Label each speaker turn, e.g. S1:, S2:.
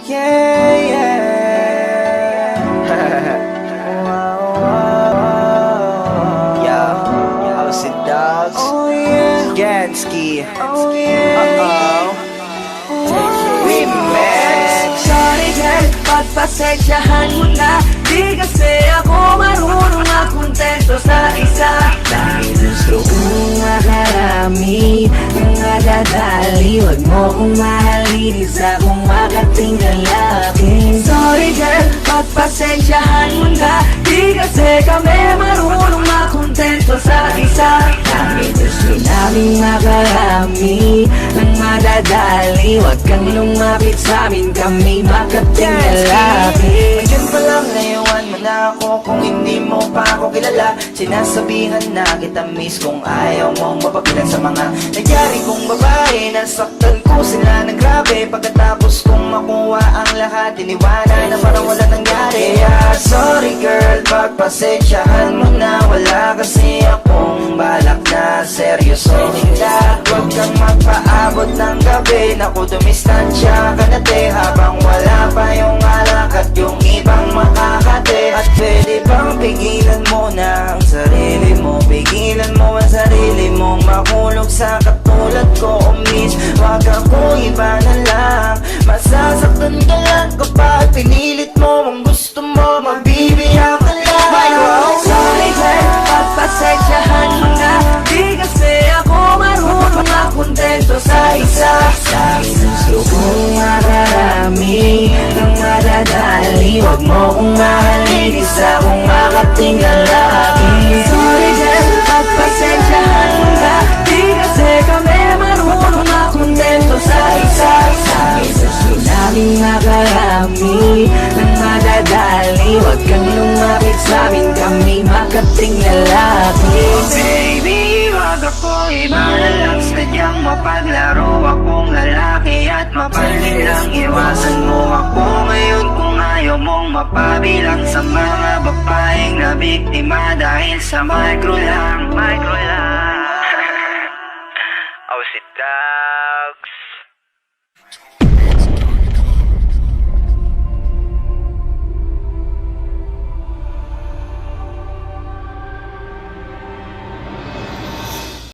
S1: Yeah, yeah. Yo, how's it, dogs? Oh yeah, Gansky. Oh yeah. Remix.
S2: Sorry girl, pagpasensyahan mo na. Di kasi ako marunong makontento sa isa. Dahil gusto kong makarami, mga dadali. Huwag mo kong mahalin, isa kong makatinggal laki. Sorry girl, pagpasensyahan mo na. Di kasi kami marunong makontento sa isa. Dahil gusto namin makarami, ng madadali. Huwag kang lumapit sa'min, kami makatinggal laki.
S1: Diyan pa lang ngayon mo na ako kung hindi mo pa ako kilala. Sinasabihan na kita miss kung ayaw mong mapagilan sa mga nangyari kong babae. Nasaktan ko sila ng grabe. Pagkatapos kong makuha ang lahat, iniwanan na parang wala nangyari. Kaya sorry girl, pagpasensyahan mo na. Wala kasi akong balak na seryoso nila. Huwag kang magpaabot ng gabi. Naku, dumistansya ka na te, habang wala pa yung alak at yung ibang makakate. At pwede bang pigilan mo na ang sarili mo? Pigilan mo ang sarili mong mahulog sa katulad ko, oh miss. Wag ako iba na lang. Masasaktan ka lang kapag pinilit mo. Ang gusto mo, mabibiyak ka lang.
S2: Sorry girl, pagpasensyahan mo na. Di kasi ako marunong makontento sa isa. Gusto kong makarami, ng madadali. Huwag mo kong mahalin, isa kong makatinggal laki. Sorry girl, pagpasensyahan mo na. Di kasi kami marunong makontento sa isa. Gusto namin makarami, ng madadali. Huwag kang lumapit sa'min, kami makatinggal laki.
S1: Baby, wag ako iba na lang. Sadyang mapaglaro akong lalaki at mapalit lang. Iwasan mo ako ngayon kung ayaw mong mapabilang sa mga babaeng na biktima dahil sa micro lang. Oh, si Dogs.